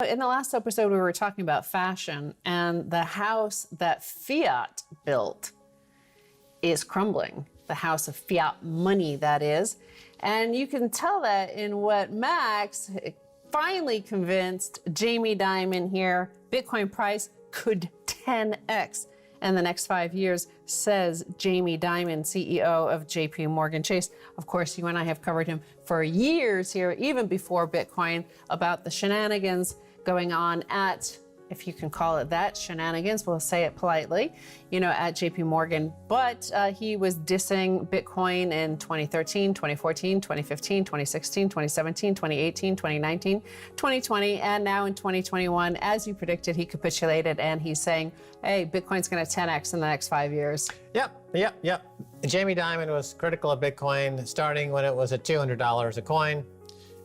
In the last episode, we were talking about fashion, and the house that fiat built is crumbling. The house of fiat money, that is. And you can tell that in what Max finally convinced Jamie Dimon here, Bitcoin price could 10x in the next 5 years, says Jamie Dimon, CEO of JP Chase. Of course, you and I have covered him for years here, even before Bitcoin, about the shenanigans going on at, if you can call it that, shenanigans, we'll say it politely, at JP Morgan. But he was dissing Bitcoin in 2013, 2014, 2015, 2016, 2017, 2018, 2019, 2020, and now in 2021, as you predicted, he capitulated and he's saying, hey, Bitcoin's going to 10x in the next 5 years. Yep. Jamie Dimon was critical of Bitcoin starting when it was at $200 a coin.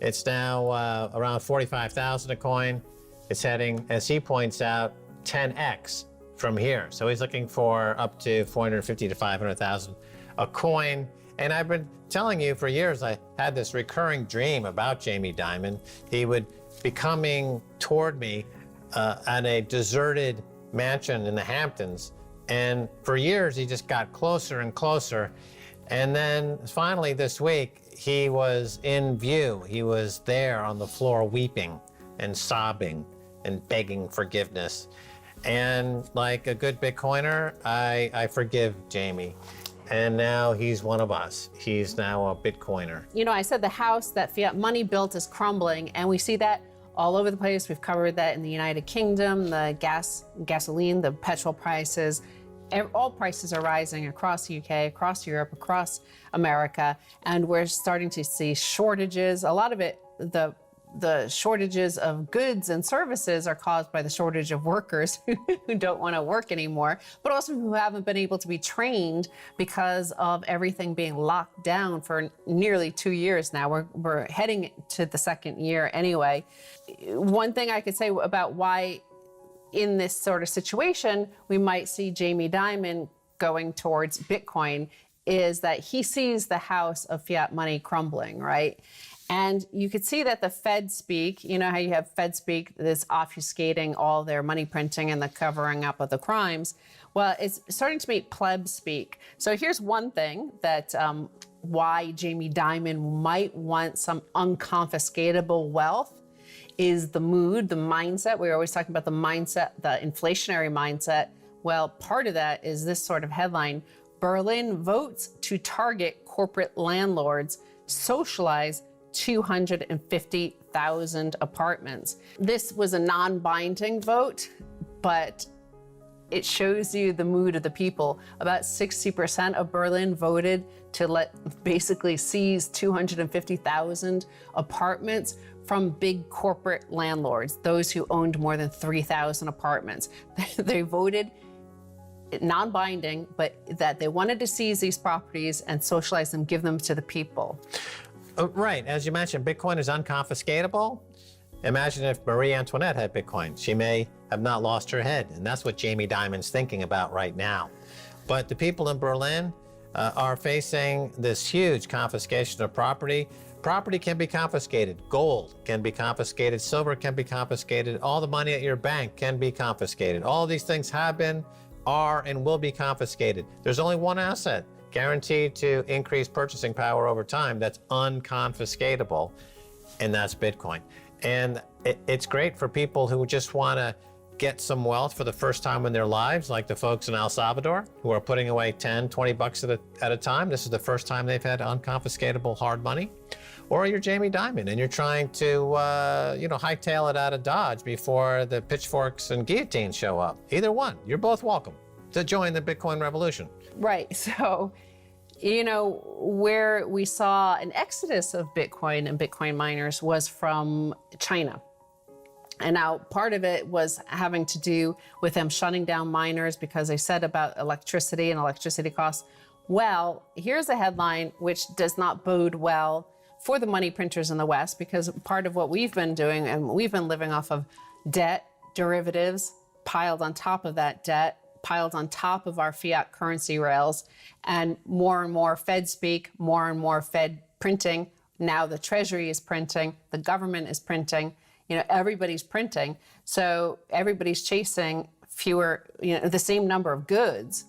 It's now around $45,000 a coin. It's heading, as he points out, 10x from here. So he's looking for up to 450 to 500,000 a coin. And I've been telling you for years, I had this recurring dream about Jamie Dimon. He would be coming toward me at a deserted mansion in the Hamptons. And for years, he just got closer and closer. And then finally this week, he was in view. He was there on the floor weeping and sobbing and begging forgiveness. And like a good Bitcoiner, I forgive Jamie. And now he's one of us. He's now a Bitcoiner. I said the house that fiat money built is crumbling, and we see that all over the place. We've covered that in the United Kingdom, the gasoline, the petrol prices. All prices are rising across the UK, across Europe, across America, and we're starting to see shortages. A lot of it, the shortages of goods and services are caused by the shortage of workers who don't want to work anymore, but also who haven't been able to be trained because of everything being locked down for nearly 2 years now. We're heading to the second year anyway. One thing I could say about why in this sort of situation we might see Jamie Dimon going towards Bitcoin is that he sees the house of fiat money crumbling, right? And you could see that the Fed speak, how you have Fed speak that's obfuscating all their money printing and the covering up of the crimes. Well, it's starting to make pleb speak. So here's one thing that why Jamie Dimon might want some unconfiscatable wealth is the mood, the mindset. We're always talking about the mindset, the inflationary mindset. Well, part of that is this sort of headline: Berlin votes to target corporate landlords, socialize 250,000 apartments. This was a non-binding vote, but it shows you the mood of the people. About 60% of Berlin voted to basically seize 250,000 apartments from big corporate landlords, those who owned more than 3,000 apartments. They voted non-binding, but that they wanted to seize these properties and socialize them, give them to the people. Right, as you mentioned, Bitcoin is unconfiscatable. Imagine if Marie Antoinette had Bitcoin. She may have not lost her head, and that's what Jamie Dimon's thinking about right now. But the people in Berlin are facing this huge confiscation of property. Property can be confiscated. Gold can be confiscated. Silver can be confiscated. All the money at your bank can be confiscated. All these things have been, are, and will be confiscated. There's only one asset guaranteed to increase purchasing power over time that's unconfiscatable, and that's Bitcoin. And it's great for people who just want to get some wealth for the first time in their lives, like the folks in El Salvador who are putting away 10, 20 bucks at a time. This is the first time they've had unconfiscatable hard money. Or you're Jamie Dimon and you're trying to, hightail it out of Dodge before the pitchforks and guillotines show up. Either one, you're both welcome to join the Bitcoin revolution. Right. So, where we saw an exodus of Bitcoin and Bitcoin miners was from China. And now part of it was having to do with them shutting down miners because they said about electricity and electricity costs. Well, here's a headline which does not bode well for the money printers in the West, because part of what we've been doing, and we've been living off of debt, derivatives, piled on top of that debt, piled on top of our fiat currency rails, and more Fed speak, more and more Fed printing. Now the Treasury is printing, the government is printing. everybody's printing. So everybody's chasing fewer, the same number of goods,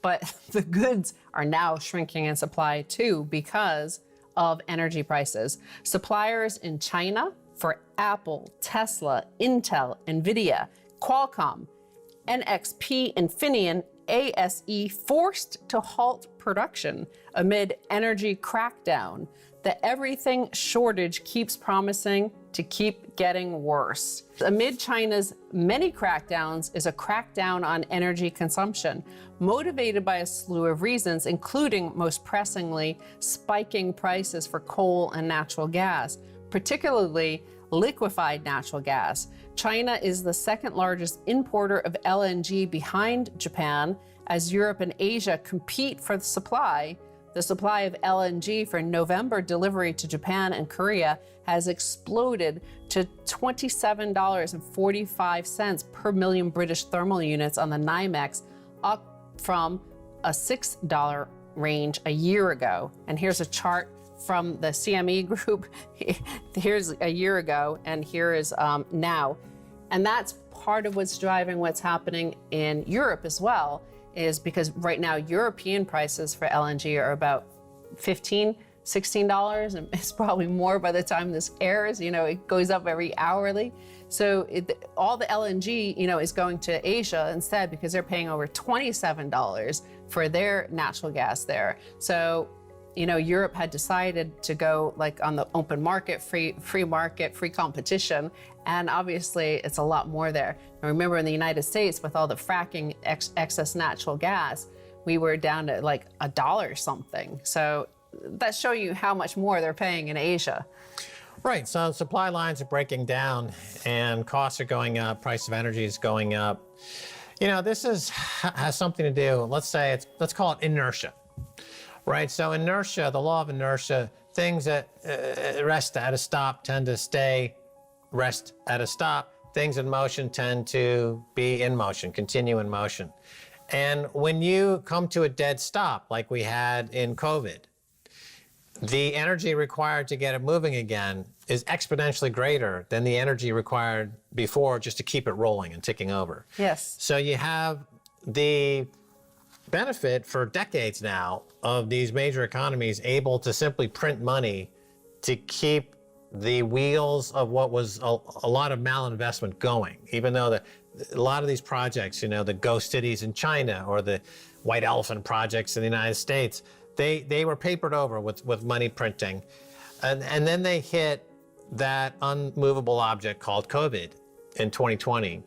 but the goods are now shrinking in supply too because of energy prices. Suppliers in China for Apple, Tesla, Intel, Nvidia, Qualcomm, NXP, Infineon, ASE forced to halt production amid energy crackdown. The everything shortage keeps promising to keep getting worse. Amid China's many crackdowns is a crackdown on energy consumption, motivated by a slew of reasons, including, most pressingly, spiking prices for coal and natural gas, particularly liquefied natural gas. China is the second largest importer of LNG behind Japan. As Europe and Asia compete for the supply of LNG for November delivery to Japan and Korea has exploded to $27.45 per million British thermal units on the NYMEX, up from a $6 range a year ago. And here's a chart from the CME group. Here's a year ago, and here is now. And that's part of what's driving what's happening in Europe as well, is because right now European prices for LNG are about $15, $16, and it's probably more by the time this airs. It goes up every hourly. So all the LNG, is going to Asia instead, because they're paying over $27 for their natural gas there. So, Europe had decided to go like on the open market, free market, free competition. And obviously it's a lot more there. And remember, in the United States, with all the fracking excess natural gas, we were down to like $1 something. So that's showing you how much more they're paying in Asia. Right, so supply lines are breaking down and costs are going up, price of energy is going up. This has something to do, let's call it inertia. Right, so inertia, the law of inertia, things that rest at a stop tend to rest at a stop. Things in motion tend to be in motion, continue in motion. And when you come to a dead stop, like we had in COVID, the energy required to get it moving again is exponentially greater than the energy required before just to keep it rolling and ticking over. Yes. So you have the benefit for decades now of these major economies able to simply print money to keep the wheels of what was a lot of malinvestment going, even though a lot of these projects, the ghost cities in China or the white elephant projects in the United States, they were papered over with money printing. And then they hit that unmovable object called COVID in 2020.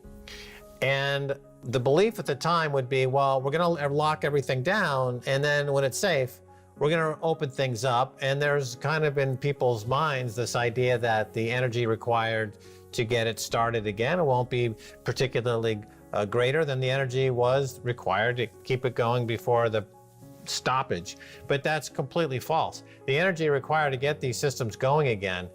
And the belief at the time would be, well, we're going to lock everything down, and then when it's safe, we're going to open things up. And there's kind of in people's minds this idea that the energy required to get it started again won't be particularly greater than the energy was required to keep it going before the stoppage. But that's completely false. The energy required to get these systems going again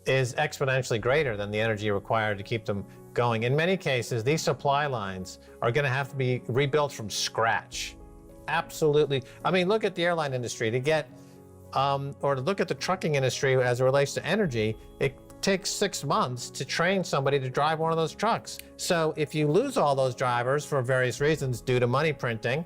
is exponentially greater than the energy required to keep them going. In many cases, these supply lines are going to have to be rebuilt from scratch. Absolutely. I mean, look at the airline industry to get, or to look at the trucking industry as it relates to energy. It takes 6 months to train somebody to drive one of those trucks. So if you lose all those drivers for various reasons due to money printing,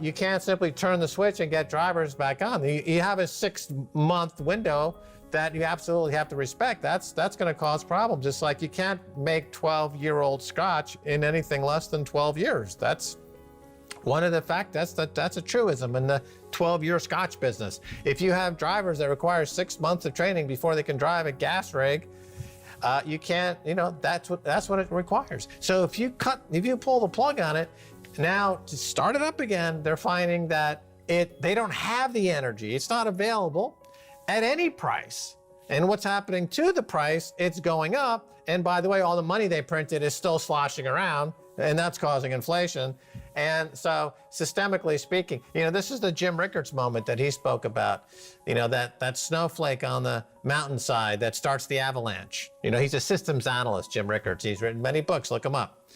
you can't simply turn the switch and get drivers back on. You have a 6-month window that you absolutely have to respect. That's going to cause problems. Just like you can't make 12-year-old scotch in anything less than 12 years. That's one of the facts. That's a truism in the 12-year scotch business. If you have drivers that require 6 months of training before they can drive a gas rig, you can't. That's what it requires. So if you pull the plug on it, now to start it up again, they're finding that they don't have the energy. It's not available at any price. And what's happening to the price? It's going up. And by the way, all the money they printed is still sloshing around, and that's causing inflation. And so systemically speaking, this is the Jim Rickards moment that he spoke about, that snowflake on the mountainside that starts the avalanche. He's a systems analyst, Jim Rickards. He's written many books, look him up.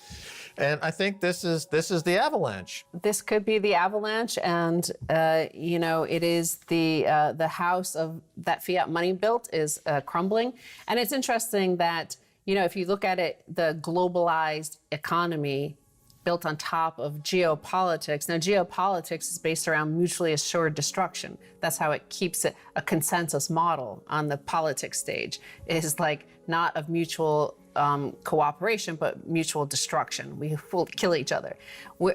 And I think this is the avalanche. This could be the avalanche, and it is the house of that fiat money built is crumbling. And it's interesting that if you look at it, the globalized economy built on top of geopolitics. Now, geopolitics is based around mutually assured destruction. That's how it keeps it a consensus model on the politics stage. It is like not of mutual cooperation, but mutual destruction. We will kill each other.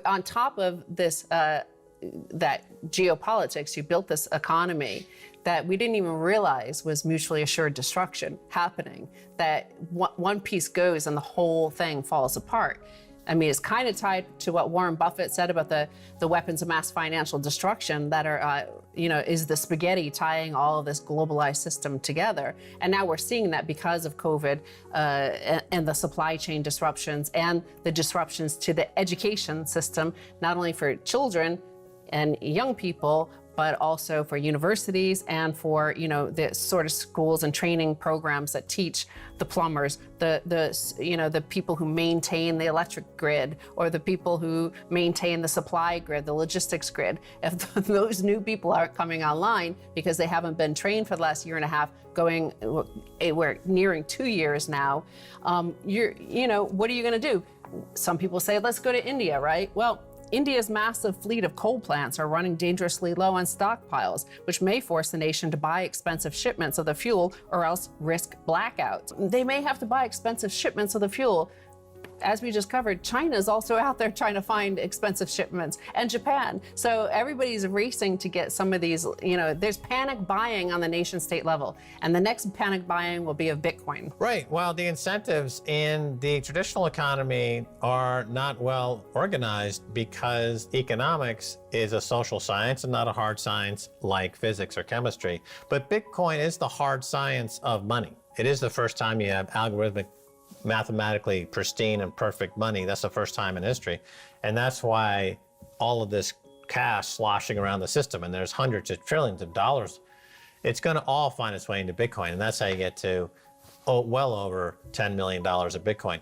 On top of this, that geopolitics, you built this economy that we didn't even realize was mutually assured destruction happening, that one piece goes and the whole thing falls apart. I mean, it's kind of tied to what Warren Buffett said about the weapons of mass financial destruction that are, is the spaghetti tying all of this globalized system together. And now we're seeing that because of COVID and the supply chain disruptions and the disruptions to the education system, not only for children and young people, but also for universities and for the sort of schools and training programs that teach the plumbers, the people who maintain the electric grid, or the people who maintain the supply grid, the logistics grid. If those new people aren't coming online because they haven't been trained for the last year and a half, we're nearing 2 years now, what are you going to do? Some people say, let's go to India, right? Well, India's massive fleet of coal plants are running dangerously low on stockpiles, which may force the nation to buy expensive shipments of the fuel or else risk blackouts. They may have to buy expensive shipments of the fuel. As we just covered, China is also out there trying to find expensive shipments, and Japan. So everybody's racing to get some of these, there's panic buying on the nation state level. And the next panic buying will be of Bitcoin. Right. Well, the incentives in the traditional economy are not well organized because economics is a social science and not a hard science like physics or chemistry. But Bitcoin is the hard science of money. It is the first time you have algorithmic, mathematically pristine and perfect money. That's the first time in history. And that's why all of this cash sloshing around the system, and there's hundreds of trillions of dollars, it's going to all find its way into Bitcoin. And that's how you get to well over $10 million of Bitcoin.